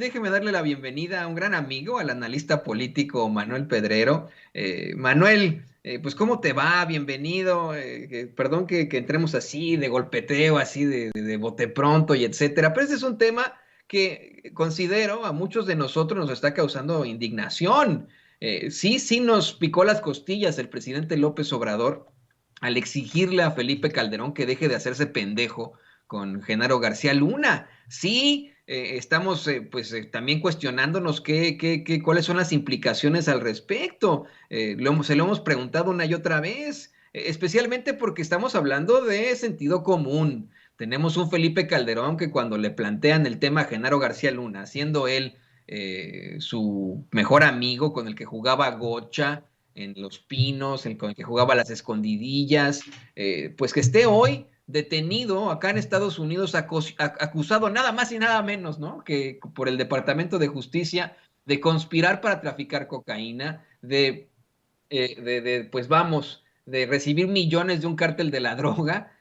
Déjeme darle la bienvenida a un gran amigo, al analista político Manuel Pedrero. Manuel, pues ¿cómo te va? Bienvenido. Perdón que entremos así de golpeteo, así de bote pronto y etcétera, pero ese es un tema que considero a muchos de nosotros nos está causando indignación. Sí nos picó las costillas el presidente López Obrador al exigirle a Felipe Calderón que deje de hacerse pendejo con Genaro García Luna. Sí, estamos también cuestionándonos cuáles son las implicaciones al respecto. Se lo hemos preguntado una y otra vez, especialmente porque estamos hablando de sentido común. Tenemos un Felipe Calderón que cuando le plantean el tema a Genaro García Luna, siendo él su mejor amigo con el que jugaba gocha en Los Pinos, con el que jugaba las escondidillas, pues que esté hoy detenido acá en Estados Unidos, acusado nada más y nada menos, ¿no? Que por el Departamento de Justicia de conspirar para traficar cocaína, pues vamos, de recibir millones de un cártel de la droga.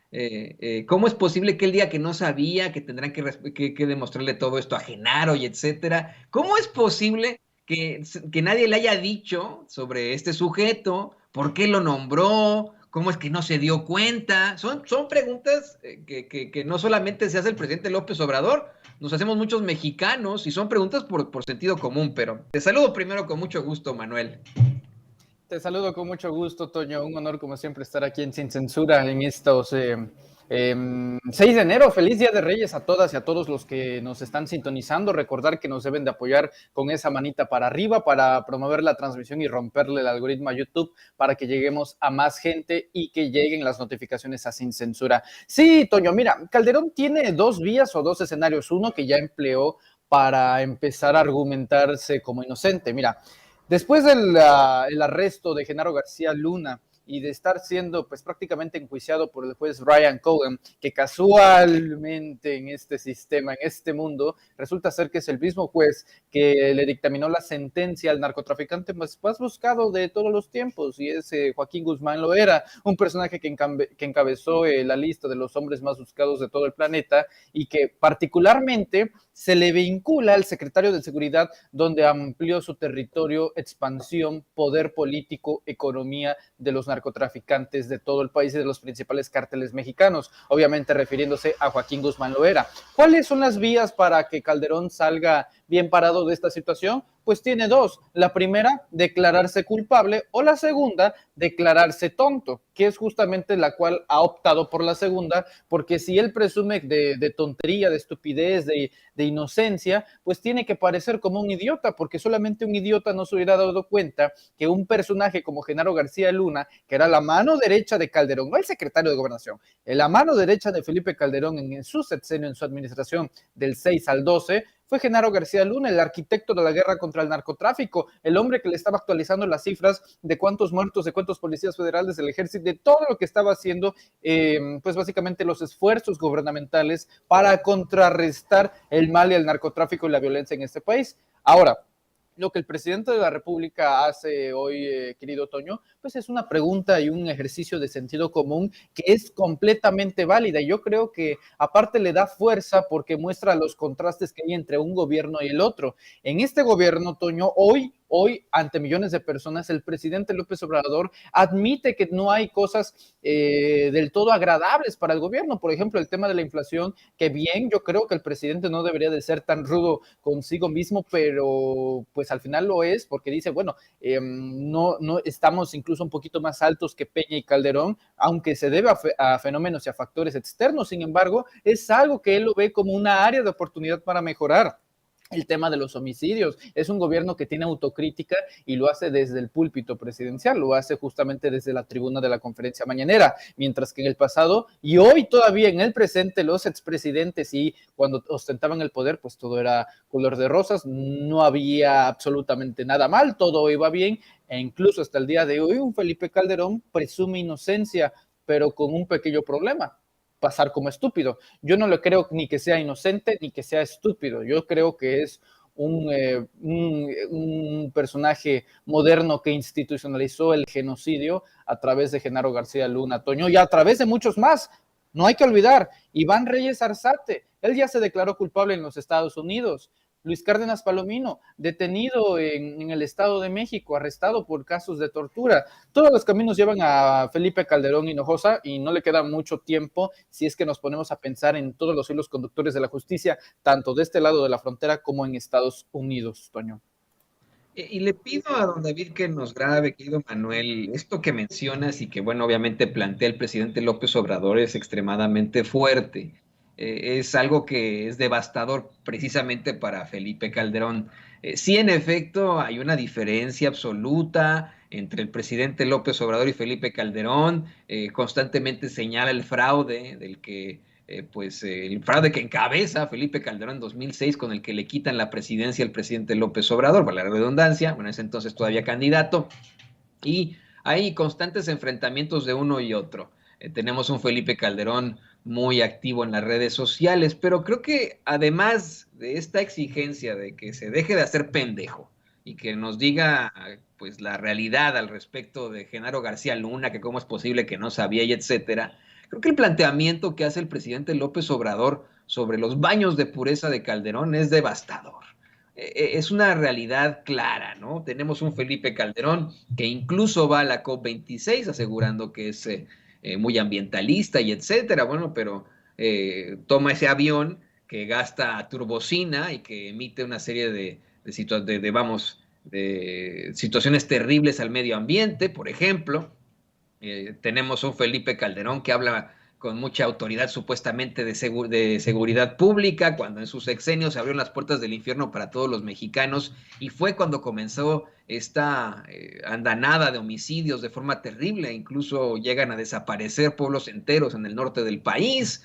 ¿Cómo es posible que él diga que no sabía, que tendrán que demostrarle todo esto a Genaro y etcétera? ¿Cómo es posible que nadie le haya dicho sobre este sujeto? ¿Por qué lo nombró? ¿Cómo es que no se dio cuenta? Son preguntas que no solamente se hace el presidente López Obrador, nos hacemos muchos mexicanos y son preguntas por sentido común, pero te saludo primero con mucho gusto, Manuel. Te saludo con mucho gusto, Toño. Un honor, como siempre, estar aquí en Sin Censura en estos 6 de enero. Feliz Día de Reyes a todas y a todos los que nos están sintonizando. Recordar que nos deben de apoyar con esa manita para arriba para promover la transmisión y romperle el algoritmo a YouTube para que lleguemos a más gente y que lleguen las notificaciones a Sin Censura. Sí, Toño, mira, Calderón tiene 2 vías o 2 escenarios. Uno que ya empleó para empezar a argumentarse como inocente. Mira, después del el arresto de Genaro García Luna y de estar siendo pues prácticamente enjuiciado por el juez Ryan Cohen, que casualmente en este sistema, en este mundo, resulta ser que es el mismo juez que le dictaminó la sentencia al narcotraficante más buscado de todos los tiempos, y es Joaquín Guzmán Loera, un personaje que encabezó la lista de los hombres más buscados de todo el planeta y que particularmente se le vincula al secretario de Seguridad, donde amplió su territorio, expansión, poder político, economía de los narcotraficantes de todo el país y de los principales cárteles mexicanos, obviamente refiriéndose a Joaquín Guzmán Loera. ¿Cuáles son las vías para que Calderón salga bien parado de esta situación? Pues tiene 2. La primera, declararse culpable, o la segunda, declararse tonto, que es justamente la cual ha optado por la segunda, porque si él presume de tontería, de estupidez, de inocencia, pues tiene que parecer como un idiota, porque solamente un idiota no se hubiera dado cuenta que un personaje como Genaro García Luna, que era la mano derecha de Calderón, no el secretario de Gobernación, la mano derecha de Felipe Calderón en su sexenio, en su administración del 6 al 12, fue Genaro García Luna, el arquitecto de la guerra contra el narcotráfico, el hombre que le estaba actualizando las cifras de cuántos muertos, de cuántos policías federales del ejército, de todo lo que estaba haciendo, pues básicamente los esfuerzos gubernamentales para contrarrestar el mal y el narcotráfico y la violencia en este país. Ahora, lo que el presidente de la República hace hoy, querido Toño, pues es una pregunta y un ejercicio de sentido común que es completamente válida. Y yo creo que aparte le da fuerza porque muestra los contrastes que hay entre un gobierno y el otro. En este gobierno, Toño, hoy, ante millones de personas, el presidente López Obrador admite que no hay cosas del todo agradables para el gobierno. Por ejemplo, el tema de la inflación, que bien, yo creo que el presidente no debería de ser tan rudo consigo mismo, pero pues al final lo es, porque dice, bueno, no estamos incluso un poquito más altos que Peña y Calderón, aunque se debe a fenómenos y a factores externos. Sin embargo, es algo que él lo ve como una área de oportunidad para mejorar. El tema de los homicidios, es un gobierno que tiene autocrítica y lo hace desde el púlpito presidencial, lo hace justamente desde la tribuna de la conferencia mañanera, mientras que en el pasado y hoy todavía en el presente los expresidentes y cuando ostentaban el poder pues todo era color de rosas, no había absolutamente nada mal, todo iba bien e incluso hasta el día de hoy un Felipe Calderón presume inocencia, pero con un pequeño problema: pasar como estúpido. Yo no le creo ni que sea inocente ni que sea estúpido. Yo creo que es un personaje moderno que institucionalizó el genocidio a través de Genaro García Luna, Toño, y a través de muchos más. No hay que olvidar, Iván Reyes Arzate, él ya se declaró culpable en los Estados Unidos, Luis Cárdenas Palomino, detenido en el Estado de México, arrestado por casos de tortura. Todos los caminos llevan a Felipe Calderón Hinojosa y no le queda mucho tiempo si es que nos ponemos a pensar en todos los hilos conductores de la justicia, tanto de este lado de la frontera como en Estados Unidos, Toño. Y le pido a don David que nos grabe, querido Manuel, esto que mencionas y que, bueno, obviamente plantea el presidente López Obrador es extremadamente fuerte. Es algo que es devastador precisamente para Felipe Calderón. Sí, en efecto, hay una diferencia absoluta entre el presidente López Obrador y Felipe Calderón. Constantemente señala el fraude del que el fraude que encabeza Felipe Calderón en 2006, con el que le quitan la presidencia al presidente López Obrador, para la redundancia, bueno, en ese entonces todavía candidato, y hay constantes enfrentamientos de uno y otro. Tenemos un Felipe Calderón muy activo en las redes sociales, pero creo que además de esta exigencia de que se deje de hacer pendejo y que nos diga pues la realidad al respecto de Genaro García Luna, que cómo es posible que no sabía y etcétera, creo que el planteamiento que hace el presidente López Obrador sobre los baños de pureza de Calderón es devastador. Es una realidad clara, ¿no? Tenemos un Felipe Calderón que incluso va a la COP26 asegurando que es muy ambientalista y etcétera, bueno, pero toma ese avión que gasta turbocina y que emite una serie de situaciones terribles al medio ambiente, por ejemplo. Tenemos un Felipe Calderón que habla con mucha autoridad supuestamente de seguridad pública, cuando en sus sexenios se abrieron las puertas del infierno para todos los mexicanos, y fue cuando comenzó esta andanada de homicidios de forma terrible, incluso llegan a desaparecer pueblos enteros en el norte del país,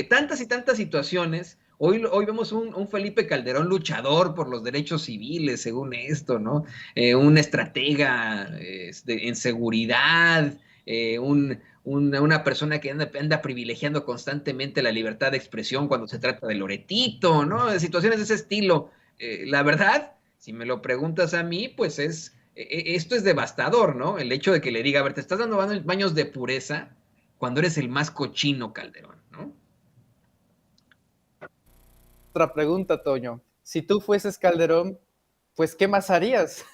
tantas y tantas situaciones. Hoy vemos un Felipe Calderón luchador por los derechos civiles, según esto, ¿no? Un estratega en seguridad, una persona que anda privilegiando constantemente la libertad de expresión cuando se trata de Loretito, ¿no? De situaciones de ese estilo. La verdad, si me lo preguntas a mí, pues esto es devastador, ¿no? El hecho de que le diga, a ver, te estás dando baños de pureza cuando eres el más cochino, Calderón, ¿no? Otra pregunta, Toño. Si tú fueses Calderón, pues, ¿qué más harías?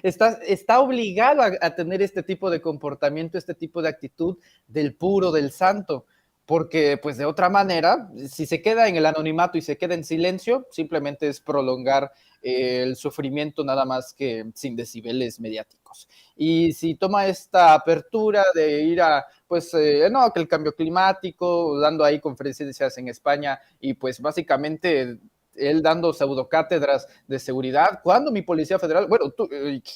Está obligado a tener este tipo de comportamiento, este tipo de actitud del puro, del santo, porque pues de otra manera, si se queda en el anonimato y se queda en silencio, simplemente es prolongar el sufrimiento nada más que sin decibeles mediáticos. Y si toma esta apertura de ir a, pues, no, que el cambio climático, dando ahí conferencias en España y pues básicamente él dando pseudocátedras de seguridad, cuando mi policía federal, bueno, tú,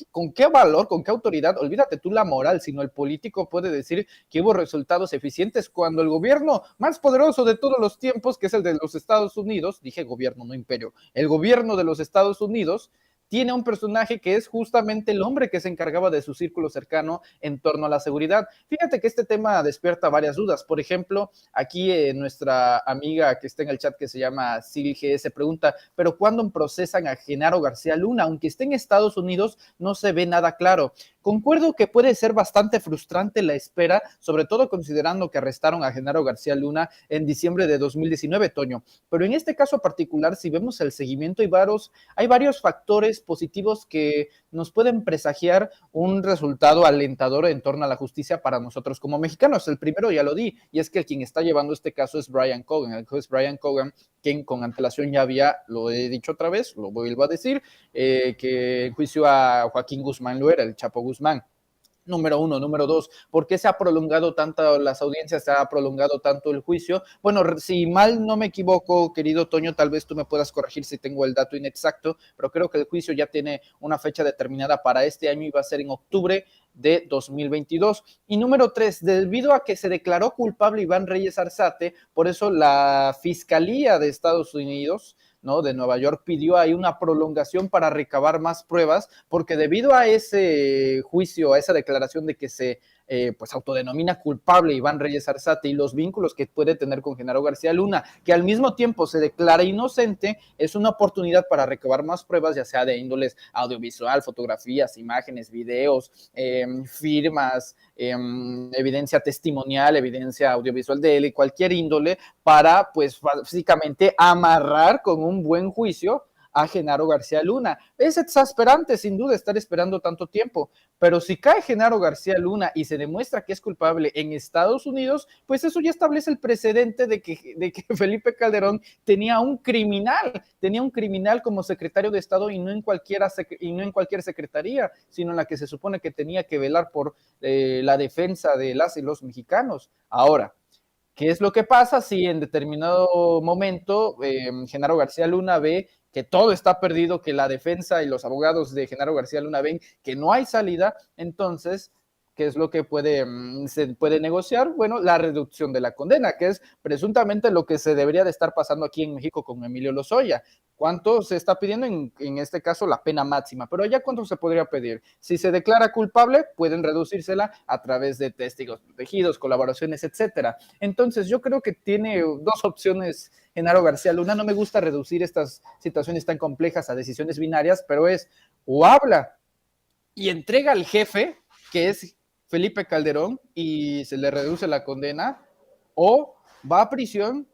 ¿con qué valor, con qué autoridad? Olvídate tú la moral, sino el político puede decir que hubo resultados eficientes cuando el gobierno más poderoso de todos los tiempos, que es el de los Estados Unidos, dije gobierno, no imperio, el gobierno de los Estados Unidos, tiene un personaje que es justamente el hombre que se encargaba de su círculo cercano en torno a la seguridad. Fíjate que este tema despierta varias dudas. Por ejemplo, aquí nuestra amiga que está en el chat que se llama SilGS pregunta, ¿pero cuándo procesan a Genaro García Luna? Aunque esté en Estados Unidos, no se ve nada claro. Concuerdo que puede ser bastante frustrante la espera, sobre todo considerando que arrestaron a Genaro García Luna en diciembre de 2019, Toño. Pero en este caso particular, si vemos el seguimiento, hay varios factores positivos que nos pueden presagiar un resultado alentador en torno a la justicia para nosotros como mexicanos. El primero ya lo di, y es que quien está llevando este caso es Brian Cogan, el juez Brian Cogan, quien con antelación ya había, lo he dicho otra vez, lo vuelvo a decir, que en juicio a Joaquín Guzmán Loera, el Chapo Guzmán. Número uno. Número dos, ¿por qué se ha prolongado tanto las audiencias, se ha prolongado tanto el juicio? Bueno, si mal no me equivoco, querido Toño, tal vez tú me puedas corregir si tengo el dato inexacto, pero creo que el juicio ya tiene una fecha determinada para este año y va a ser en octubre de 2022. Y número tres, debido a que se declaró culpable Iván Reyes Arzate, por eso la Fiscalía de Estados Unidos, ¿no?, de Nueva York, pidió ahí una prolongación para recabar más pruebas, porque debido a ese juicio, a esa declaración de que se pues autodenomina culpable Iván Reyes Arzate y los vínculos que puede tener con Genaro García Luna, que al mismo tiempo se declara inocente, es una oportunidad para recabar más pruebas, ya sea de índoles audiovisual, fotografías, imágenes, videos, firmas, evidencia testimonial, evidencia audiovisual de él y cualquier índole, para pues básicamente amarrar con un buen juicio a Genaro García Luna. Es exasperante, sin duda, estar esperando tanto tiempo, pero si cae Genaro García Luna y se demuestra que es culpable en Estados Unidos, pues eso ya establece el precedente de que Felipe Calderón tenía un criminal como secretario de Estado y no en cualquier secretaría, sino en la que se supone que tenía que velar por la defensa de las y los mexicanos. Ahora, ¿qué es lo que pasa si en determinado momento Genaro García Luna ve que todo está perdido, que la defensa y los abogados de Genaro García Luna ven que no hay salida? Entonces, ¿qué es lo que se puede negociar? Bueno, la reducción de la condena, que es presuntamente lo que se debería de estar pasando aquí en México con Emilio Lozoya. ¿Cuánto se está pidiendo? En este caso, la pena máxima. Pero ya, ¿cuánto se podría pedir? Si se declara culpable, pueden reducírsela a través de testigos protegidos, colaboraciones, etcétera. Entonces, yo creo que tiene dos opciones Genaro García Luna. No me gusta reducir estas situaciones tan complejas a decisiones binarias, pero es o habla y entrega al jefe, que es Felipe Calderón, y se le reduce la condena, o va a prisión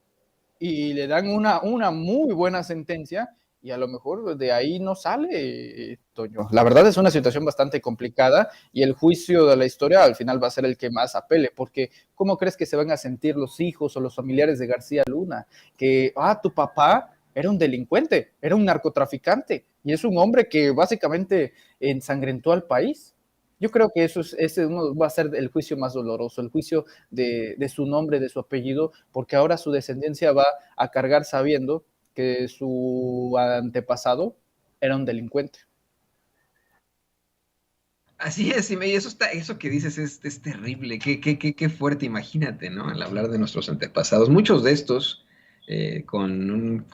y le dan una muy buena sentencia y a lo mejor de ahí no sale, Toño. La verdad es una situación bastante complicada y el juicio de la historia al final va a ser el que más apele, porque ¿cómo crees que se van a sentir los hijos o los familiares de García Luna? Que, tu papá era un delincuente, era un narcotraficante y es un hombre que básicamente ensangrentó al país. Yo creo que ese va a ser el juicio más doloroso, el juicio de su nombre, de su apellido, porque ahora su descendencia va a cargar sabiendo que su antepasado era un delincuente. Así es, y eso que dices es terrible, qué fuerte, imagínate, ¿no? Al hablar de nuestros antepasados, muchos de estos con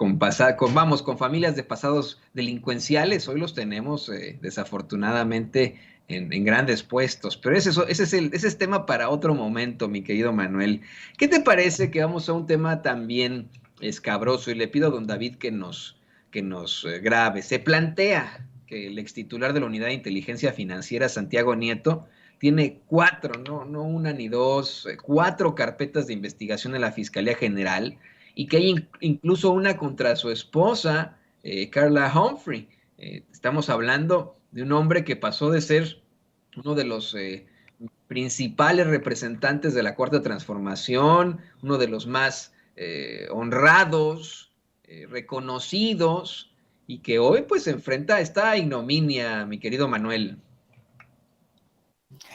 familias de pasados delincuenciales, hoy los tenemos desafortunadamente en grandes puestos, pero ese es tema para otro momento, mi querido Manuel. ¿Qué te parece que vamos a un tema también escabroso? Y le pido a don David que nos grabe. Se plantea que el extitular de la Unidad de Inteligencia Financiera, Santiago Nieto, tiene cuatro, no una ni dos, cuatro carpetas de investigación en la Fiscalía General y que hay incluso una contra su esposa, Carla Humphrey. Estamos hablando de un hombre que pasó de ser uno de los principales representantes de la Cuarta Transformación, uno de los más honrados, reconocidos, y que hoy pues se enfrenta a esta ignominia, mi querido Manuel.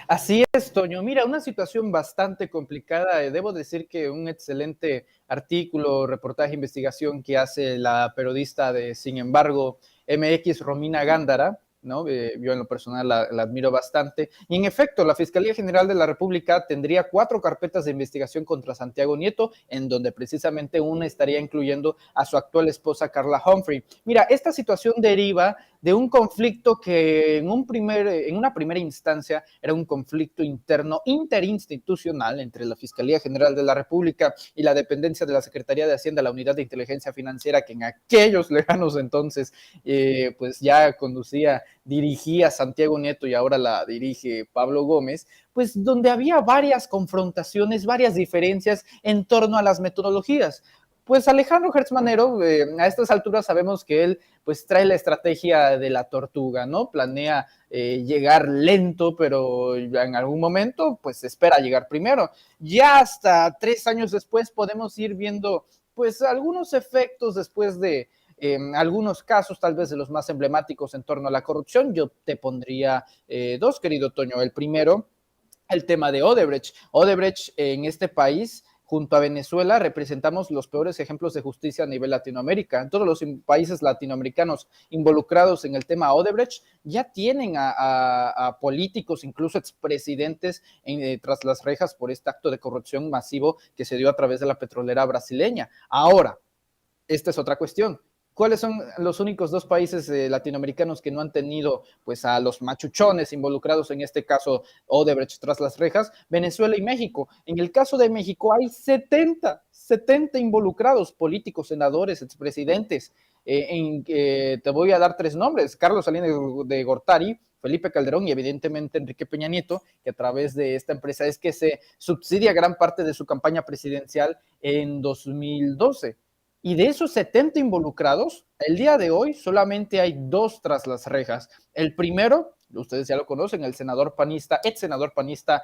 Así es, Toño. Mira, una situación bastante complicada. Debo decir que un excelente artículo, reportaje, investigación que hace la periodista de Sin embargo MX, Romina Gándara, ¿no? Yo en lo personal la admiro bastante. Y en efecto, la Fiscalía General de la República tendría 4 carpetas de investigación contra Santiago Nieto, en donde precisamente una estaría incluyendo a su actual esposa, Carla Humphrey. Mira, esta situación deriva de un conflicto que en una primera instancia era un conflicto interno interinstitucional entre la Fiscalía General de la República y la dependencia de la Secretaría de Hacienda, la Unidad de Inteligencia Financiera, que en aquellos lejanos entonces pues ya dirigía Santiago Nieto y ahora la dirige Pablo Gómez, pues donde había varias confrontaciones, varias diferencias en torno a las metodologías. Pues Alejandro Gertz Manero, a estas alturas sabemos que él pues trae la estrategia de la tortuga, ¿no? Planea llegar lento, pero en algún momento pues espera llegar primero. Ya hasta 3 años después podemos ir viendo pues algunos efectos después de algunos casos, tal vez de los más emblemáticos en torno a la corrupción. Yo te pondría 2, querido Toño. El primero, el tema de Odebrecht. Odebrecht en este país, junto a Venezuela, representamos los peores ejemplos de justicia a nivel Latinoamérica. Todos los países latinoamericanos involucrados en el tema Odebrecht ya tienen a políticos, incluso expresidentes, tras las rejas por este acto de corrupción masivo que se dio a través de la petrolera brasileña. Ahora, esta es otra cuestión. ¿Cuáles son los únicos 2 países latinoamericanos que no han tenido pues a los machuchones involucrados en este caso Odebrecht tras las rejas? Venezuela y México. En el caso de México hay 70 involucrados, políticos, senadores, expresidentes. Te voy a dar 3 nombres: Carlos Salinas de Gortari, Felipe Calderón y evidentemente Enrique Peña Nieto, que a través de esta empresa es que se subsidia gran parte de su campaña presidencial en 2012. Y de esos 70 involucrados, el día de hoy solamente hay 2 tras las rejas. El primero, ustedes ya lo conocen, el senador panista, ex senador panista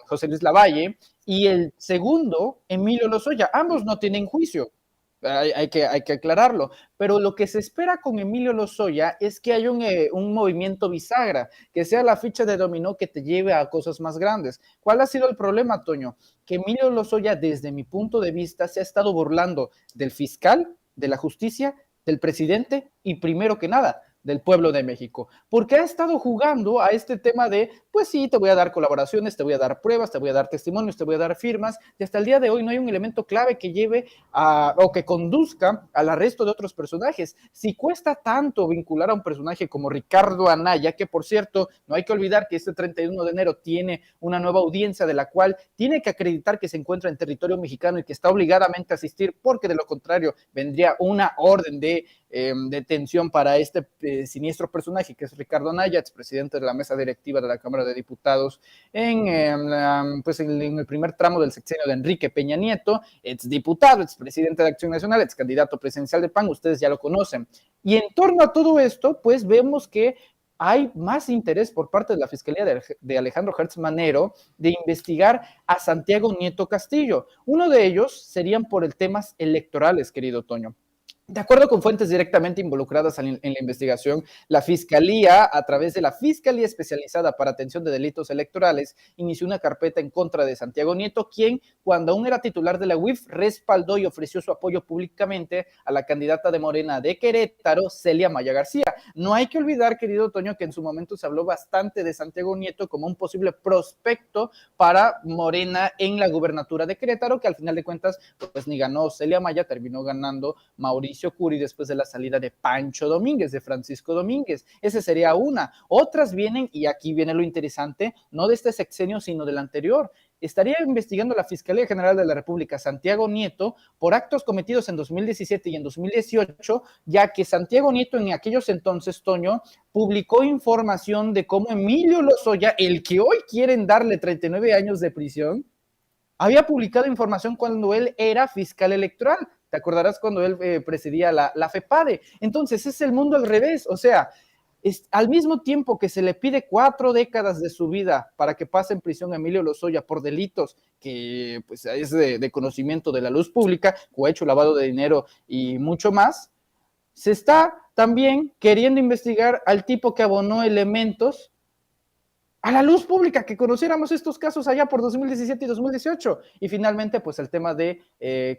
José Luis Lavalle, y el segundo, Emilio Lozoya. Ambos no tienen juicio. Hay que aclararlo, pero lo que se espera con Emilio Lozoya es que haya un movimiento bisagra, que sea la ficha de dominó que te lleve a cosas más grandes. ¿Cuál ha sido el problema, Toño? Que Emilio Lozoya, desde mi punto de vista, se ha estado burlando del fiscal, de la justicia, del presidente y, primero que nada, del pueblo de México, porque ha estado jugando a este tema de, pues sí, te voy a dar colaboraciones, te voy a dar pruebas, te voy a dar testimonios, te voy a dar firmas, y hasta el día de hoy no hay un elemento clave que lleve o que conduzca al arresto de otros personajes. Si cuesta tanto vincular a un personaje como Ricardo Anaya, que por cierto, no hay que olvidar que este 31 de enero tiene una nueva audiencia de la cual tiene que acreditar que se encuentra en territorio mexicano y que está obligadamente a asistir, porque de lo contrario vendría una orden de detención para este siniestro personaje que es Ricardo Anaya, expresidente de la mesa directiva de la Cámara de Diputados en el primer tramo del sexenio de Enrique Peña Nieto, exdiputado, expresidente de Acción Nacional, excandidato presidencial de PAN, ustedes ya lo conocen. Y en torno a todo esto, pues vemos que hay más interés por parte de la Fiscalía de Alejandro Hertz Manero de investigar a Santiago Nieto Castillo. Uno de ellos serían por el temas electorales, querido Toño. De acuerdo con fuentes directamente involucradas en la investigación, la Fiscalía, a través de la Fiscalía Especializada para Atención de Delitos Electorales, inició una carpeta en contra de Santiago Nieto, quien, cuando aún era titular de la UIF, respaldó y ofreció su apoyo públicamente a la candidata de Morena de Querétaro, Celia Maya García. No hay que olvidar, querido Toño, que en su momento se habló bastante de Santiago Nieto como un posible prospecto para Morena en la gubernatura de Querétaro, que al final de cuentas, pues ni ganó Celia Maya, terminó ganando Mauricio Curi después de la salida de Pancho Domínguez, de Francisco Domínguez. Esa sería una. Otras vienen, y aquí viene lo interesante, no de este sexenio, sino del anterior. Estaría investigando la Fiscalía General de la República Santiago Nieto por actos cometidos en 2017 y en 2018, ya que Santiago Nieto en aquellos entonces, Toño, publicó información de cómo Emilio Lozoya, el que hoy quieren darle 39 años de prisión, había publicado información cuando él era fiscal electoral. ¿Te acordarás cuando él presidía la FEPADE? Entonces es el mundo al revés, o sea, al mismo tiempo que se le pide 4 décadas de su vida para que pase en prisión a Emilio Lozoya por delitos que pues, es de conocimiento de la luz pública, cohecho, lavado de dinero y mucho más, se está también queriendo investigar al tipo que abonó elementos a la luz pública, que conociéramos estos casos allá por 2017 y 2018. Y finalmente, pues el tema de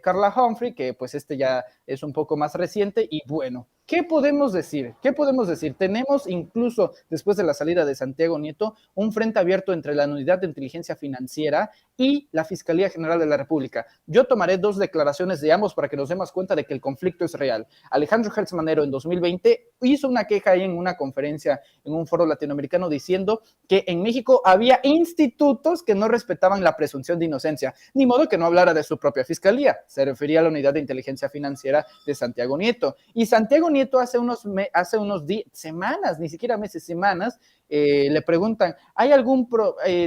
Carla Humphrey, que pues este ya es un poco más reciente. Y bueno, ¿qué podemos decir? ¿Qué podemos decir? Tenemos incluso, después de la salida de Santiago Nieto, un frente abierto entre la Unidad de Inteligencia Financiera y la Fiscalía General de la República. Yo tomaré 2 declaraciones de ambos para que nos demos cuenta de que el conflicto es real. Alejandro Hertz Manero en 2020 hizo una queja ahí en una conferencia, en un foro latinoamericano, diciendo que en México había institutos que no respetaban la presunción de inocencia, ni modo que no hablara de su propia fiscalía. Se refería a la Unidad de Inteligencia Financiera de Santiago Nieto. Y Santiago Nieto hace unos semanas, ni siquiera meses, semanas, le preguntan,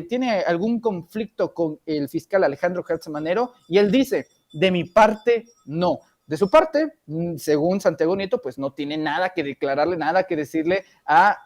¿tiene algún conflicto con el fiscal Alejandro Hertz Manero? Y él dice, de mi parte, no. De su parte, según Santiago Nieto, pues no tiene nada que declararle, nada que decirle a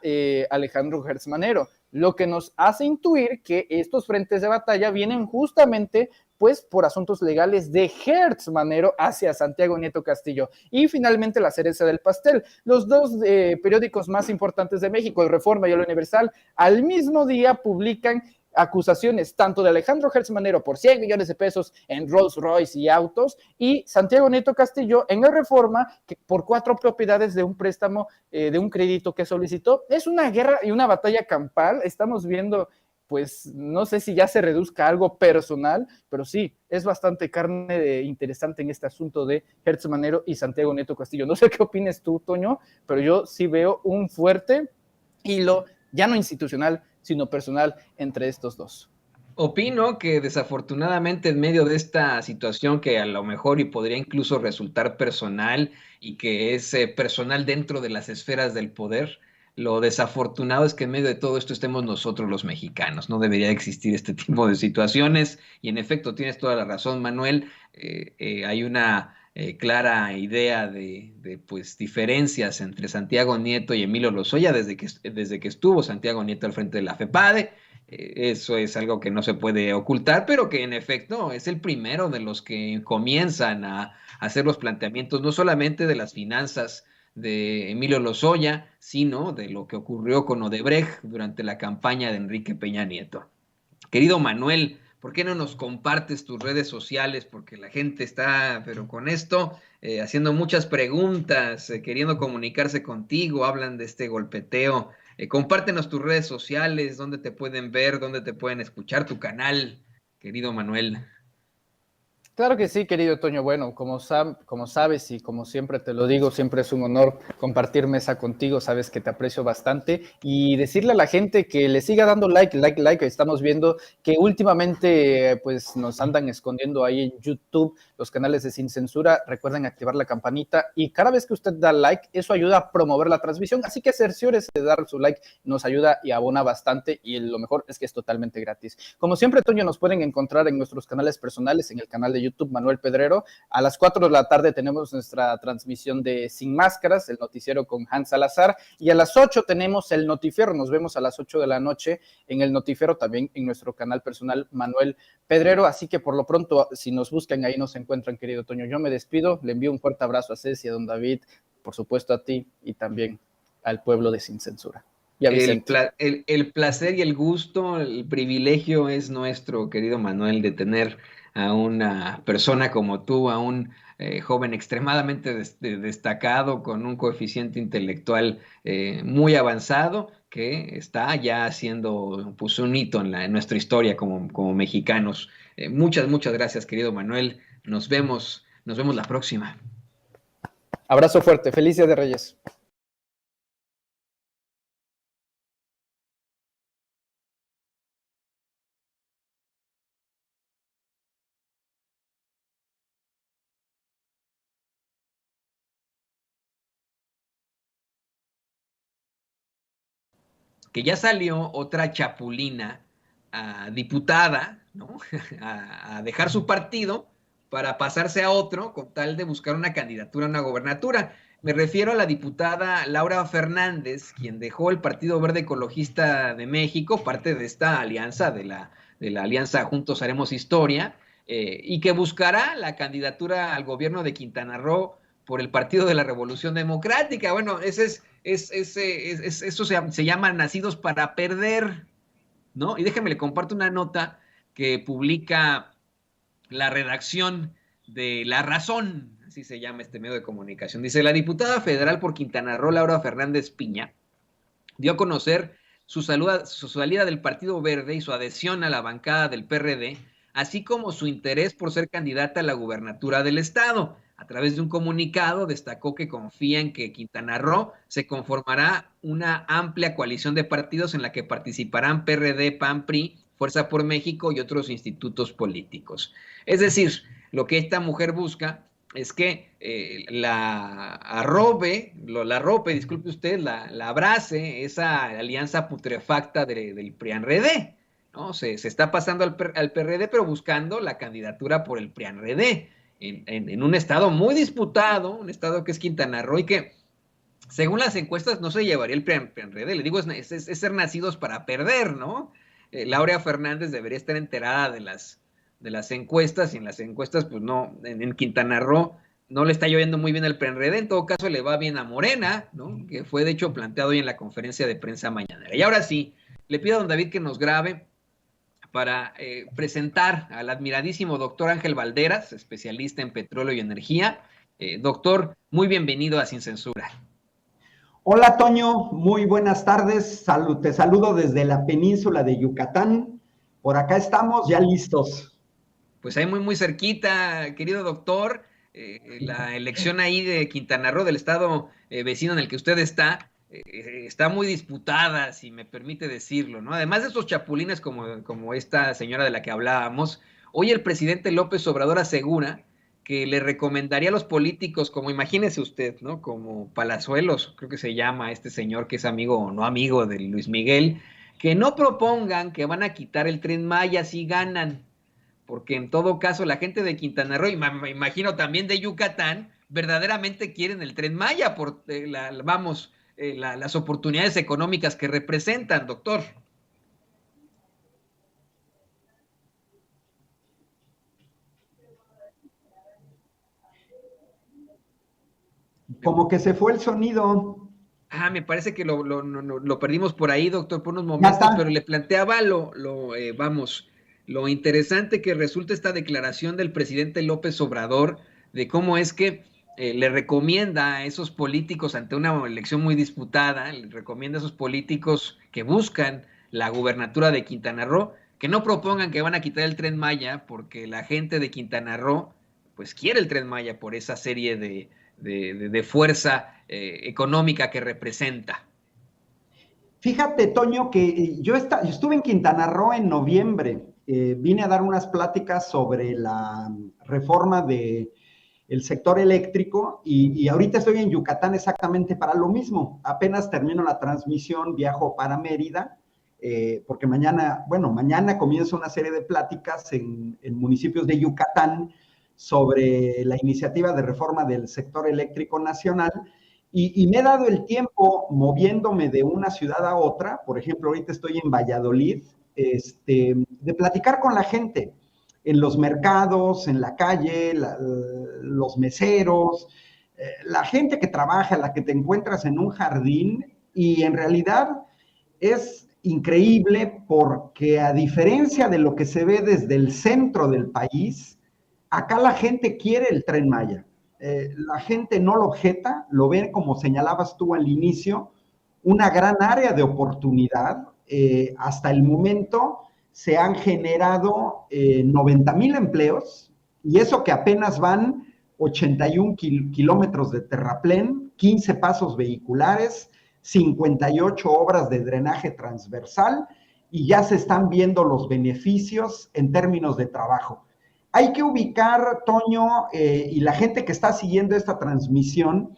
Alejandro Hertz Manero, lo que nos hace intuir que estos frentes de batalla vienen justamente pues por asuntos legales de Hertz Manero hacia Santiago Nieto Castillo. Y finalmente la cereza del pastel, los 2 periódicos más importantes de México, el Reforma y el Universal, al mismo día publican acusaciones tanto de Alejandro Hertz Manero por 100 millones de pesos en Rolls Royce y autos, y Santiago Nieto Castillo en el Reforma que por 4 propiedades de un préstamo, de un crédito que solicitó. Es una guerra y una batalla campal. Estamos viendo, pues no sé si ya se reduzca a algo personal, pero sí, es bastante carne interesante en este asunto de Hertz Manero y Santiago Nieto Castillo. No sé qué opines tú, Toño, pero yo sí veo un fuerte hilo, ya no institucional, sino personal entre estos 2. Opino que desafortunadamente en medio de esta situación que a lo mejor y podría incluso resultar personal y que es personal dentro de las esferas del poder, lo desafortunado es que en medio de todo esto estemos nosotros los mexicanos. No debería existir este tipo de situaciones y en efecto tienes toda la razón, Manuel. Hay una clara idea de pues diferencias entre Santiago Nieto y Emilio Lozoya desde que estuvo Santiago Nieto al frente de la FEPADE. Eso es algo que no se puede ocultar, pero que en efecto es el primero de los que comienzan a hacer los planteamientos, no solamente de las finanzas de Emilio Lozoya, sino de lo que ocurrió con Odebrecht durante la campaña de Enrique Peña Nieto. Querido Manuel, ¿por qué no nos compartes tus redes sociales? Porque la gente está, pero con esto, haciendo muchas preguntas, queriendo comunicarse contigo, hablan de este golpeteo. Compártenos tus redes sociales, dónde te pueden ver, dónde te pueden escuchar, tu canal, querido Manuel. Claro que sí, querido Toño. Bueno, como sabes y como siempre te lo digo, siempre es un honor compartir mesa contigo, sabes que te aprecio bastante y decirle a la gente que le siga dando like. Estamos viendo que últimamente pues nos andan escondiendo ahí en YouTube los canales de Sin Censura. Recuerden activar la campanita y cada vez que usted da like, eso ayuda a promover la transmisión. Así que cerciórese de dar su like, nos ayuda y abona bastante y lo mejor es que es totalmente gratis. Como siempre, Toño, nos pueden encontrar en nuestros canales personales, en el canal de YouTube Manuel Pedrero. A las 4 de la tarde tenemos nuestra transmisión de Sin Máscaras, el noticiero con Hans Salazar, y a las 8 tenemos el Notifierro. Nos vemos a las 8 de la noche en el Notifierro, también en nuestro canal personal Manuel Pedrero. Así que por lo pronto, si nos buscan, ahí nos encuentran, querido Toño. Yo me despido, le envío un fuerte abrazo a Ceci, a don David, por supuesto a ti y también al pueblo de Sin Censura. El placer y el gusto, el privilegio es nuestro, querido Manuel, de tener a una persona como tú, a un joven extremadamente destacado, con un coeficiente intelectual muy avanzado, que está ya haciendo pues, un hito en nuestra historia como mexicanos. Muchas gracias, querido Manuel. Nos vemos la próxima. Abrazo fuerte, feliz Día de Reyes. Que ya salió otra chapulina diputada, ¿no? a dejar su partido para pasarse a otro con tal de buscar una candidatura a una gobernatura. Me refiero a la diputada Laura Fernández, quien dejó el Partido Verde Ecologista de México, parte de esta alianza, de la alianza Juntos Haremos Historia, y que buscará la candidatura al gobierno de Quintana Roo por el Partido de la Revolución Democrática. Bueno, eso se llama Nacidos para Perder, ¿no? Y déjame le comparto una nota que publica la redacción de La Razón, así se llama este medio de comunicación. Dice, la diputada federal por Quintana Roo, Laura Fernández Piña, dio a conocer su salida del Partido Verde y su adhesión a la bancada del PRD, así como su interés por ser candidata a la gubernatura del estado. A través de un comunicado destacó que confía en que Quintana Roo se conformará una amplia coalición de partidos en la que participarán PRD, PAN, PRI, Fuerza por México y otros institutos políticos. Es decir, lo que esta mujer busca es que la arrope, disculpe usted, la abrace esa alianza putrefacta del PRIAN-RD, ¿no? Se está pasando al PRD, pero buscando la candidatura por el PRIAN-RD en un estado muy disputado, un estado que es Quintana Roo y que según las encuestas no se llevaría el PRIAN-RD. Le digo, es ser nacidos para perder, ¿no? Laura Fernández debería estar enterada de las encuestas y en las encuestas, pues no, en Quintana Roo no le está lloviendo muy bien al PRD, en todo caso le va bien a Morena, ¿no? Que fue de hecho planteado hoy en la conferencia de prensa mañanera. Y ahora sí, le pido a don David que nos grabe para presentar al admiradísimo doctor Ángel Valderas, especialista en petróleo y energía. Doctor, muy bienvenido a Sin Censura. Hola Toño, muy buenas tardes. Te saludo desde la península de Yucatán. Por acá estamos ya listos. Pues ahí muy cerquita, querido doctor, la elección ahí de Quintana Roo, del estado vecino en el que usted está muy disputada, si me permite decirlo, ¿no? Además de estos chapulines como esta señora de la que hablábamos, hoy el presidente López Obrador asegura que le recomendaría a los políticos, como imagínese usted, ¿no? Como Palazuelos, creo que se llama este señor que es amigo o no amigo de Luis Miguel, que no propongan que van a quitar el Tren Maya si ganan, porque en todo caso la gente de Quintana Roo, y me imagino también de Yucatán, verdaderamente quieren el Tren Maya por las oportunidades económicas que representan, doctor. Como que se fue el sonido. Me parece que lo perdimos por ahí, doctor, por unos Ya momentos, está. pero le planteaba lo interesante que resulta esta declaración del presidente López Obrador de cómo es que le recomienda a esos políticos ante una elección muy disputada, le recomienda a esos políticos que buscan la gubernatura de Quintana Roo, que no propongan que van a quitar el Tren Maya, porque la gente de Quintana Roo, pues quiere el Tren Maya por esa serie de fuerza económica que representa. Fíjate, Toño, que yo estuve en Quintana Roo en noviembre. Vine a dar unas pláticas sobre la reforma del sector eléctrico y ahorita estoy en Yucatán exactamente para lo mismo. Apenas termino la transmisión, viajo para Mérida, porque mañana comienza una serie de pláticas en municipios de Yucatán sobre la iniciativa de reforma del sector eléctrico nacional. Y me he dado el tiempo moviéndome de una ciudad a otra, por ejemplo, ahorita estoy en Valladolid, de platicar con la gente en los mercados, en la calle, los meseros, la gente que trabaja, la que te encuentras en un jardín, y en realidad es increíble porque a diferencia de lo que se ve desde el centro del país, acá la gente quiere el Tren Maya. La gente no lo objeta, lo ven, como señalabas tú al inicio, una gran área de oportunidad. Hasta el momento se han generado 90,000 empleos, y eso que apenas van 81 kilómetros de terraplén, 15 pasos vehiculares, 58 obras de drenaje transversal, y ya se están viendo los beneficios en términos de trabajo. Hay que ubicar, Toño, y la gente que está siguiendo esta transmisión,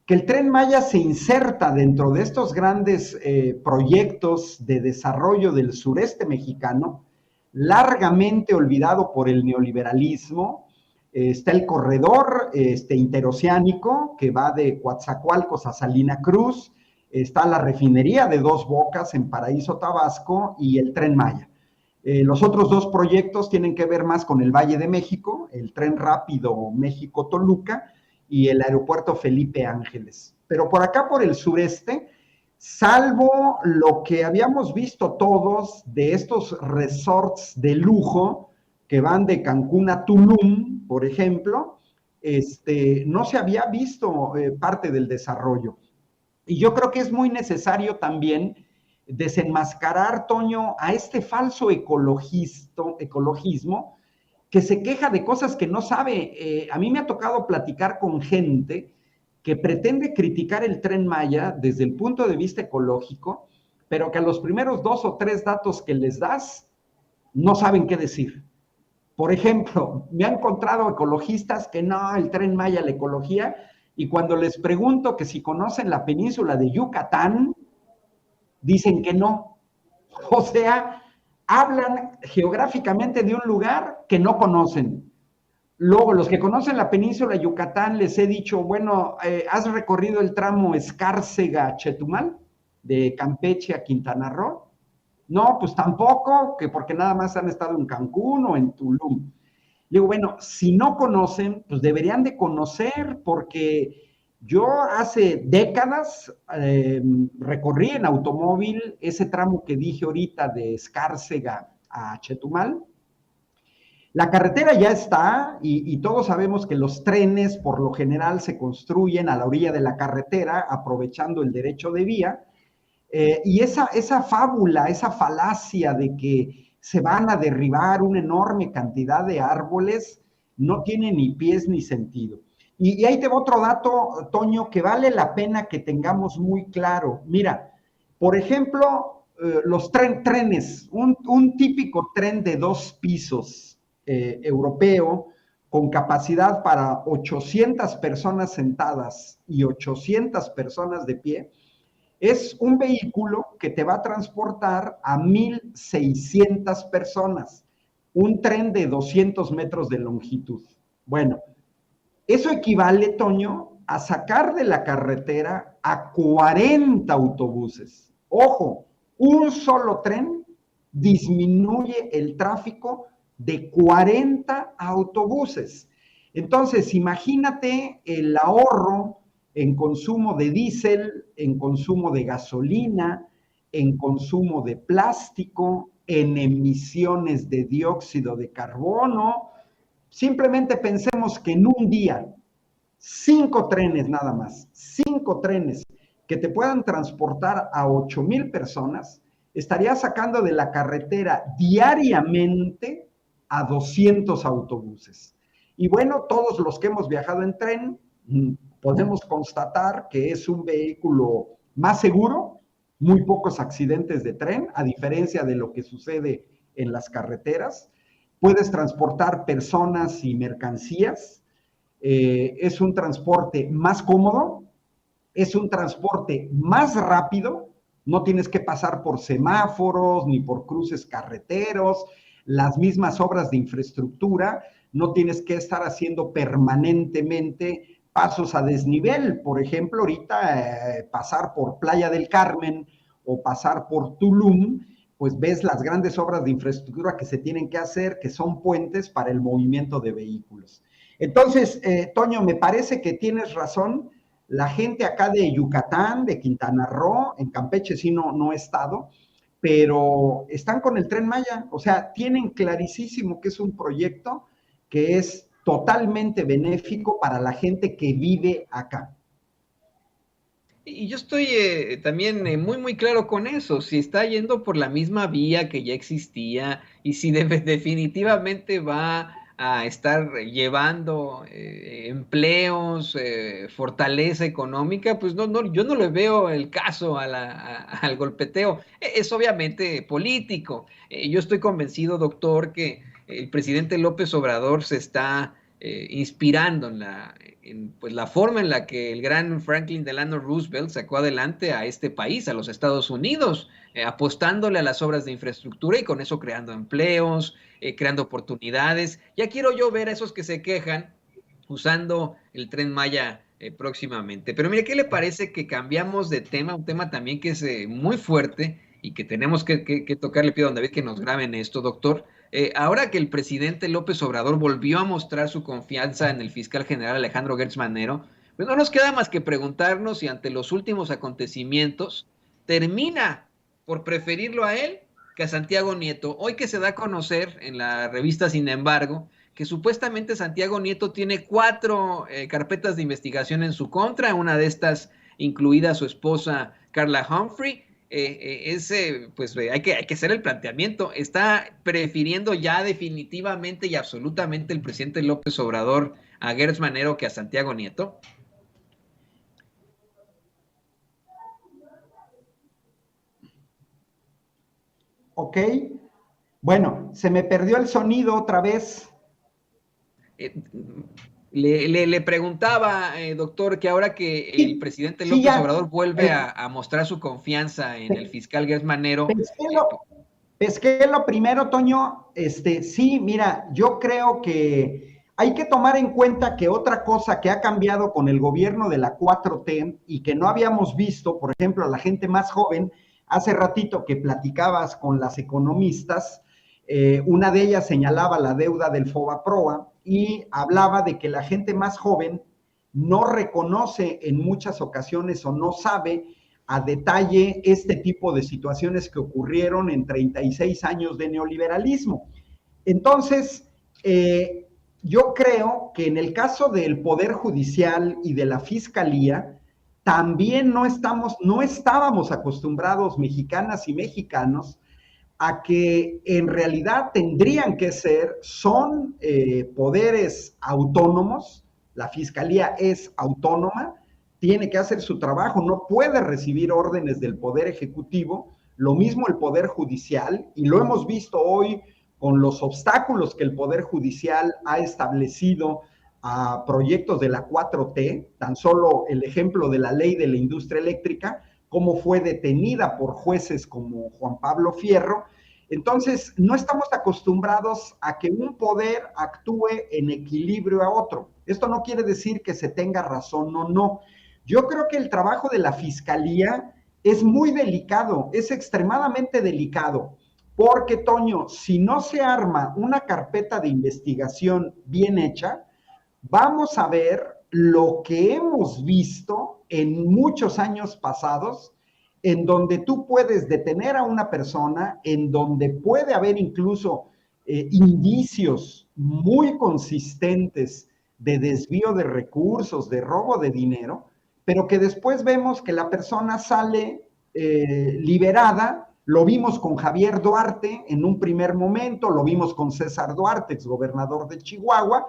que el Tren Maya se inserta dentro de estos grandes proyectos de desarrollo del sureste mexicano, largamente olvidado por el neoliberalismo. Está el corredor interoceánico que va de Coatzacoalcos a Salina Cruz, está la refinería de Dos Bocas en Paraíso, Tabasco, y el Tren Maya. Los otros dos proyectos tienen que ver más con el Valle de México, el Tren Rápido México-Toluca y el Aeropuerto Felipe Ángeles. Pero por acá, por el sureste, salvo lo que habíamos visto todos de estos resorts de lujo que van de Cancún a Tulum, por ejemplo, no se había visto parte del desarrollo. Y yo creo que es muy necesario también desenmascarar, Toño, a este falso ecologismo que se queja de cosas que no sabe. A mí me ha tocado platicar con gente que pretende criticar el Tren Maya desde el punto de vista ecológico, pero que a los primeros 2 o 3 datos que les das no saben qué decir. Por ejemplo, me han encontrado ecologistas que no, el Tren Maya, la ecología, y cuando les pregunto que si conocen la península de Yucatán, dicen que no. O sea, hablan geográficamente de un lugar que no conocen. Luego, los que conocen la península de Yucatán, les he dicho, bueno, ¿has recorrido el tramo Escárcega-Chetumal, de Campeche a Quintana Roo? No, pues tampoco, que porque nada más han estado en Cancún o en Tulum. Digo, bueno, si no conocen, pues deberían de conocer, porque yo hace décadas recorrí en automóvil ese tramo que dije ahorita de Escárcega a Chetumal. La carretera ya está y todos sabemos que los trenes por lo general se construyen a la orilla de la carretera aprovechando el derecho de vía, y esa fábula, esa falacia de que se van a derribar una enorme cantidad de árboles no tiene ni pies ni sentido. Y ahí te va otro dato, Toño, que vale la pena que tengamos muy claro. Mira, por ejemplo, los trenes, un típico tren de 2 pisos europeo con capacidad para 800 personas sentadas y 800 personas de pie, es un vehículo que te va a transportar a 1,600 personas. un tren de 200 metros de longitud. Bueno, eso equivale, Toño, a sacar de la carretera a 40 autobuses. Ojo, un solo tren disminuye el tráfico de 40 autobuses. Entonces, imagínate el ahorro en consumo de diésel, en consumo de gasolina, en consumo de plástico, en emisiones de dióxido de carbono. Simplemente pensemos que en un día, 5 trenes nada más, 5 trenes que te puedan transportar a 8,000 personas, estaría sacando de la carretera diariamente a 200 autobuses. Y bueno, todos los que hemos viajado en tren, podemos constatar que es un vehículo más seguro, muy pocos accidentes de tren, a diferencia de lo que sucede en las carreteras. Puedes transportar personas y mercancías. Es un transporte más cómodo, es un transporte más rápido, no tienes que pasar por semáforos ni por cruces carreteros, las mismas obras de infraestructura, no tienes que estar haciendo permanentemente pasos a desnivel. Por ejemplo, ahorita pasar por Playa del Carmen o pasar por Tulum, pues ves las grandes obras de infraestructura que se tienen que hacer, que son puentes para el movimiento de vehículos. Entonces, Toño, me parece que tienes razón. La gente acá de Yucatán, de Quintana Roo, en Campeche sí no he estado, pero están con el Tren Maya. O sea, tienen clarísimo que es un proyecto que es totalmente benéfico para la gente que vive acá. Y yo estoy también muy claro con eso. Si está yendo por la misma vía que ya existía y si definitivamente va a estar llevando empleos, fortaleza económica, pues yo no le veo el caso al golpeteo. Es obviamente político. Yo estoy convencido, doctor, que el presidente López Obrador se está inspirando pues, la forma en la que el gran Franklin Delano Roosevelt sacó adelante a este país, a los Estados Unidos, apostándole a las obras de infraestructura y con eso creando empleos, creando oportunidades. Ya quiero yo ver a esos que se quejan usando el Tren Maya próximamente. Pero mire, ¿qué le parece que cambiamos de tema? Un tema también que es muy fuerte y que tenemos que tocar. Le pido a don David que nos graben esto, doctor. Ahora que el presidente López Obrador volvió a mostrar su confianza en el fiscal general Alejandro Gertz Manero, pues no nos queda más que preguntarnos si ante los últimos acontecimientos termina por preferirlo a él que a Santiago Nieto. Hoy que se da a conocer en la revista Sin embargo, que supuestamente Santiago Nieto tiene 4 carpetas de investigación en su contra, una de estas incluida su esposa Carla Humphrey. Pues hay que hacer el planteamiento. ¿Está prefiriendo ya definitivamente y absolutamente el presidente López Obrador a Gertz Manero que a Santiago Nieto? Ok. Bueno, se me perdió el sonido otra vez. Le preguntaba, doctor, que ahora que el presidente López Obrador vuelve a mostrar su confianza en el fiscal Gertz Manero. Pesqué lo primero, Toño. Sí, mira, yo creo que hay que tomar en cuenta que otra cosa que ha cambiado con el gobierno de la 4T y que no habíamos visto, por ejemplo, a la gente más joven, hace ratito que platicabas con las economistas, una de ellas señalaba la deuda del FOBAPROA y hablaba de que la gente más joven no reconoce en muchas ocasiones o no sabe a detalle este tipo de situaciones que ocurrieron en 36 años de neoliberalismo. Entonces, yo creo que en el caso del Poder Judicial y de la Fiscalía, también no estábamos acostumbrados, mexicanas y mexicanos, a que en realidad tendrían que son poderes autónomos. La Fiscalía es autónoma, tiene que hacer su trabajo, no puede recibir órdenes del Poder Ejecutivo, lo mismo el Poder Judicial, y lo hemos visto hoy con los obstáculos que el Poder Judicial ha establecido a proyectos de la 4T, tan solo el ejemplo de la ley de la industria eléctrica, cómo fue detenida por jueces como Juan Pablo Fierro. Entonces, no estamos acostumbrados a que un poder actúe en equilibrio a otro. Esto no quiere decir que se tenga razón o no. Yo creo que el trabajo de la Fiscalía es muy delicado, es extremadamente delicado, porque, Toño, si no se arma una carpeta de investigación bien hecha, vamos a ver lo que hemos visto en muchos años pasados, en donde tú puedes detener a una persona, en donde puede haber incluso indicios muy consistentes de desvío de recursos, de robo de dinero, pero que después vemos que la persona sale liberada. Lo vimos con Javier Duarte en un primer momento, lo vimos con César Duarte, exgobernador de Chihuahua,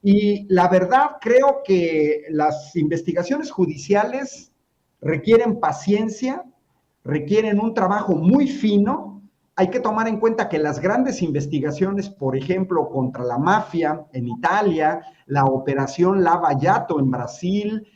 y la verdad creo que las investigaciones judiciales requieren paciencia, requieren un trabajo muy fino. Hay que tomar en cuenta que las grandes investigaciones, por ejemplo, contra la mafia en Italia, la operación Lava Jato en Brasil,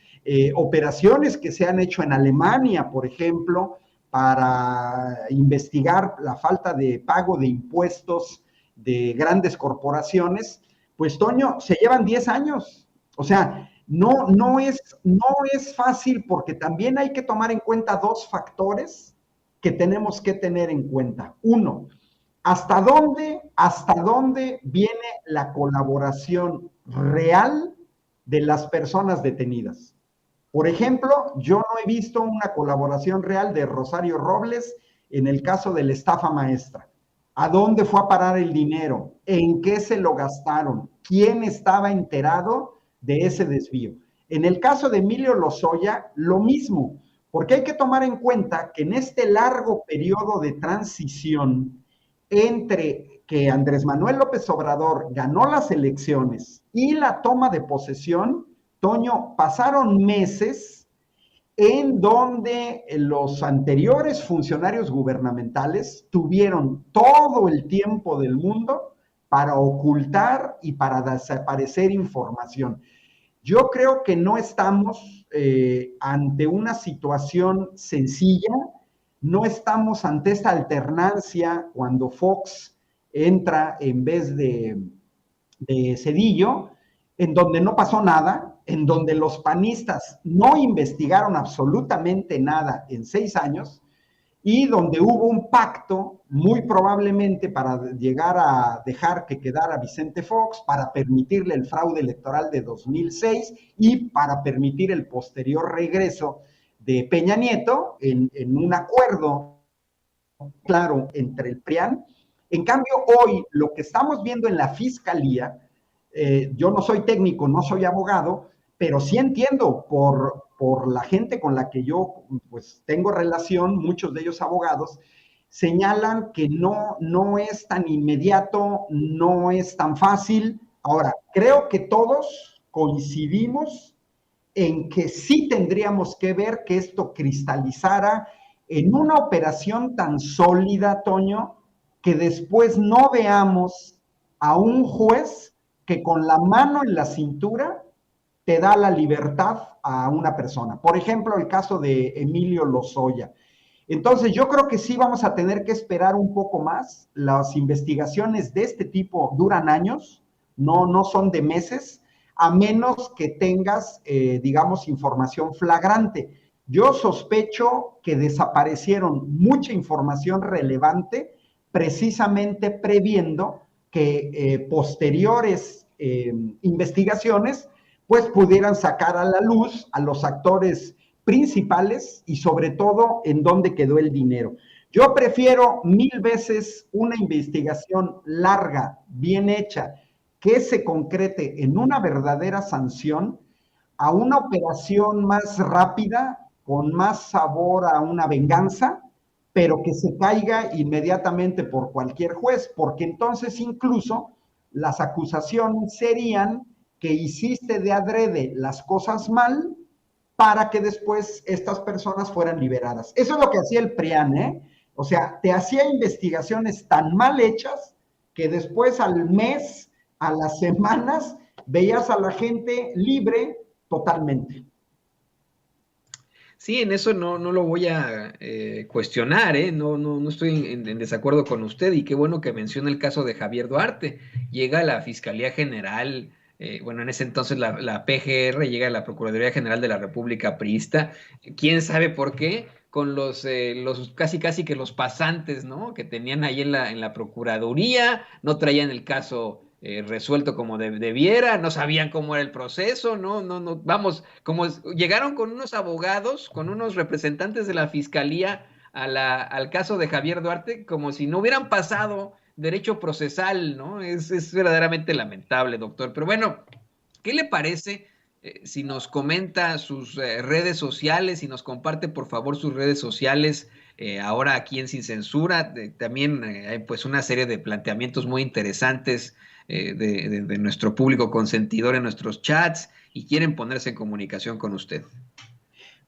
operaciones que se han hecho en Alemania, por ejemplo, para investigar la falta de pago de impuestos de grandes corporaciones, pues, Toño, se llevan 10 años. O sea, no es fácil, porque también hay que tomar en cuenta dos factores que tenemos que tener en cuenta. Uno, ¿hasta dónde viene la colaboración real de las personas detenidas? Por ejemplo, yo no he visto una colaboración real de Rosario Robles en el caso de la estafa maestra. ¿A dónde fue a parar el dinero? ¿En qué se lo gastaron? ¿Quién estaba enterado de ese desvío? En el caso de Emilio Lozoya, lo mismo, porque hay que tomar en cuenta que en este largo periodo de transición entre que Andrés Manuel López Obrador ganó las elecciones y la toma de posesión, Toño, pasaron meses en donde los anteriores funcionarios gubernamentales tuvieron todo el tiempo del mundo para ocultar y para desaparecer información. Yo creo que no estamos ante una situación sencilla, no estamos ante esta alternancia cuando Fox entra en vez de Cedillo, en donde no pasó nada, en donde los panistas no investigaron absolutamente nada en 6 años, y donde hubo un pacto muy probablemente para llegar a dejar que quedara Vicente Fox, para permitirle el fraude electoral de 2006 y para permitir el posterior regreso de Peña Nieto en un acuerdo claro entre el PRIAN. En cambio, hoy lo que estamos viendo en la Fiscalía, yo no soy técnico, no soy abogado, pero sí entiendo por la gente con la que yo pues tengo relación, muchos de ellos abogados, señalan que no es tan inmediato, no es tan fácil. Ahora, creo que todos coincidimos en que sí tendríamos que ver que esto cristalizara en una operación tan sólida, Toño, que después no veamos a un juez que con la mano en la cintura te da la libertad a una persona. Por ejemplo, el caso de Emilio Lozoya. Entonces, yo creo que sí vamos a tener que esperar un poco más. Las investigaciones de este tipo duran años, no son de meses, a menos que tengas, digamos, información flagrante. Yo sospecho que desaparecieron mucha información relevante precisamente previendo que posteriores investigaciones pues pudieran sacar a la luz a los actores principales y sobre todo en dónde quedó el dinero. Yo prefiero 1000 veces una investigación larga, bien hecha, que se concrete en una verdadera sanción, a una operación más rápida, con más sabor a una venganza, pero que se caiga inmediatamente por cualquier juez, porque entonces incluso las acusaciones serían que hiciste de adrede las cosas mal para que después estas personas fueran liberadas. Eso es lo que hacía el PRIAN, ¿eh? O sea, te hacía investigaciones tan mal hechas que después al mes, a las semanas, veías a la gente libre totalmente. Sí, en eso no lo voy a cuestionar, ¿eh? No estoy en desacuerdo con usted y qué bueno que menciona el caso de Javier Duarte. Llega a la Fiscalía General, bueno, en ese entonces la PGR, llega a la Procuraduría General de la República Priista, quién sabe por qué, con los casi que los pasantes, ¿no? Que tenían ahí en la Procuraduría, no traían el caso resuelto como debiera, no sabían cómo era el proceso, no, vamos, llegaron con unos abogados, con unos representantes de la fiscalía al caso de Javier Duarte, como si no hubieran pasado derecho procesal, ¿no? Es verdaderamente lamentable, doctor. Pero bueno, ¿qué le parece si nos comenta sus redes sociales, si nos comparte por favor sus redes sociales? Ahora aquí en Sin Censura, también hay pues una serie de planteamientos muy interesantes de nuestro público consentidor en nuestros chats y quieren ponerse en comunicación con usted.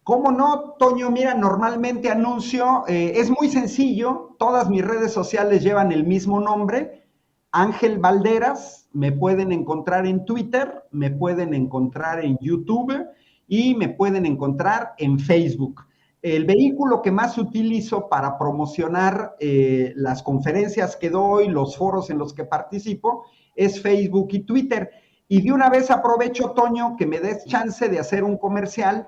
¿Cómo no, Toño? Mira, normalmente anuncio, es muy sencillo, todas mis redes sociales llevan el mismo nombre, Ángel Valderas, me pueden encontrar en Twitter, me pueden encontrar en YouTube y me pueden encontrar en Facebook. El vehículo que más utilizo para promocionar las conferencias que doy, los foros en los que participo, es Facebook y Twitter. Y de una vez aprovecho, Toño, que me des chance de hacer un comercial.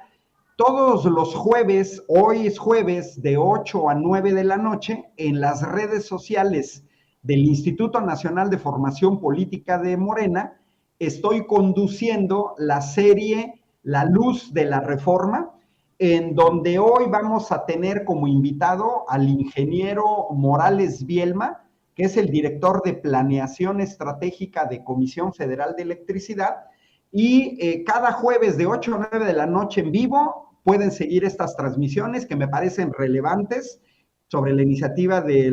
Todos los jueves, hoy es jueves, de 8 a 9 de la noche, en las redes sociales del Instituto Nacional de Formación Política de Morena, estoy conduciendo la serie La Luz de la Reforma, en donde hoy vamos a tener como invitado al ingeniero Morales Bielma, que es el director de Planeación Estratégica de Comisión Federal de Electricidad, y cada jueves de 8 a 9 de la noche en vivo pueden seguir estas transmisiones que me parecen relevantes sobre la iniciativa de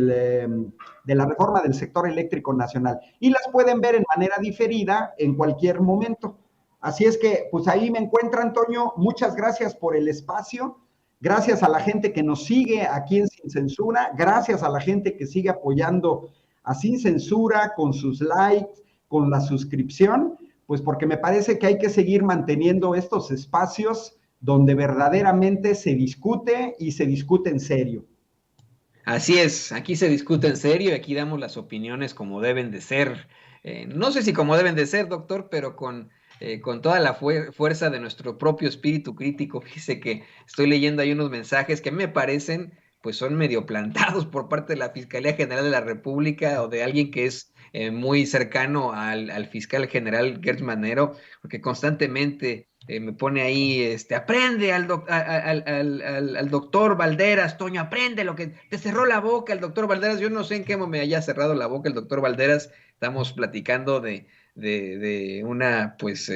la reforma del sector eléctrico nacional. Y las pueden ver en manera diferida en cualquier momento. Así es que, pues ahí me encuentra, Antonio. Muchas gracias por el espacio. Gracias a la gente que nos sigue aquí en Sin Censura. Gracias a la gente que sigue apoyando a Sin Censura con sus likes, con la suscripción, pues porque me parece que hay que seguir manteniendo estos espacios donde verdaderamente se discute y se discute en serio. Así es, aquí se discute en serio, aquí damos las opiniones como deben de ser. No sé si como deben de ser, doctor, pero con toda la fuerza de nuestro propio espíritu crítico. Fíjese que estoy leyendo ahí unos mensajes que me parecen, pues son medio plantados por parte de la Fiscalía General de la República o de alguien que es muy cercano al fiscal general Gertz Manero, porque constantemente me pone ahí, aprende al doctor Valderas, Toño, aprende lo que te cerró la boca el doctor Valderas. Yo no sé en qué me haya cerrado la boca el doctor Valderas. Estamos platicando de una, pues,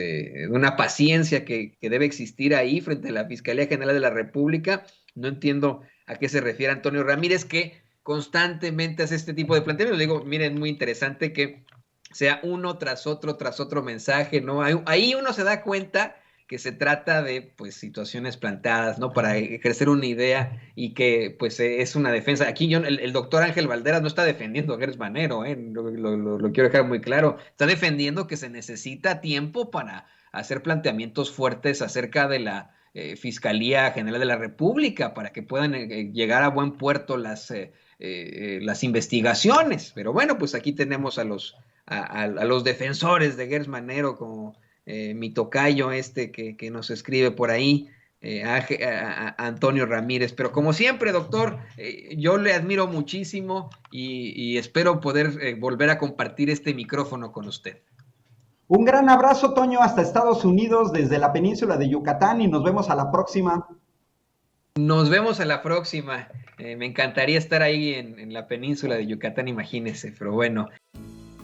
una paciencia que debe existir ahí frente a la Fiscalía General de la República. No entiendo a qué se refiere Antonio Ramírez, que constantemente hace este tipo de planteamientos. Digo, miren, muy interesante que sea uno tras otro mensaje, ¿no? Ahí uno se da cuenta que se trata de, pues, situaciones planteadas, ¿no? Para ejercer una idea y que, pues, es una defensa. Aquí el doctor Ángel Valderas no está defendiendo a Gertz Manero, lo quiero dejar muy claro. Está defendiendo que se necesita tiempo para hacer planteamientos fuertes acerca de la Fiscalía General de la República para que puedan llegar a buen puerto las investigaciones. Pero bueno, pues aquí tenemos a los defensores de Gertz Manero, como mi tocayo que nos escribe por ahí, a Antonio Ramírez. Pero como siempre, doctor, yo le admiro muchísimo y espero poder volver a compartir este micrófono con usted. Un gran abrazo, Toño, hasta Estados Unidos, desde la península de Yucatán, y nos vemos a la próxima. Nos vemos a la próxima. Me encantaría estar ahí en la península de Yucatán, imagínese, pero bueno.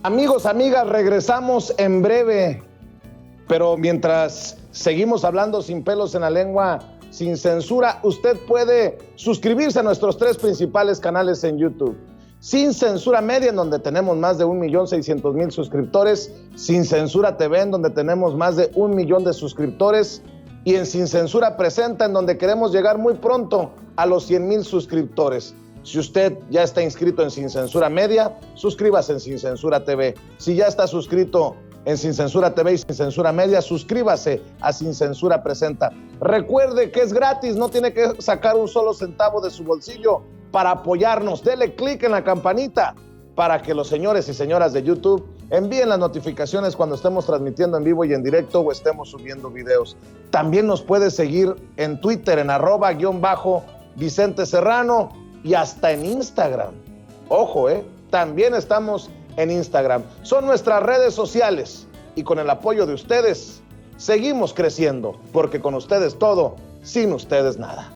Amigos, amigas, regresamos en breve, pero mientras seguimos hablando sin pelos en la lengua, sin censura, usted puede suscribirse a nuestros 3 principales canales en YouTube. Sin Censura Media, en donde tenemos más de 1.600.000 suscriptores, Sin Censura TV, en donde tenemos más de 1 millón de suscriptores, y en Sin Censura Presenta, en donde queremos llegar muy pronto a los 100,000 suscriptores. Si usted ya está inscrito en Sin Censura Media, suscríbase en Sin Censura TV. Si ya está suscrito en Sin Censura TV y Sin Censura Media. Suscríbase a Sin Censura Presenta. Recuerde que es gratis, no tiene que sacar un solo centavo de su bolsillo para apoyarnos. Dele clic en la campanita para que los señores y señoras de YouTube envíen las notificaciones cuando estemos transmitiendo en vivo y en directo o estemos subiendo videos. También nos puede seguir en Twitter en @Vicente Serrano y hasta en Instagram. Ojo, también estamos en Instagram. Son nuestras redes sociales y con el apoyo de ustedes seguimos creciendo, porque con ustedes todo, sin ustedes nada.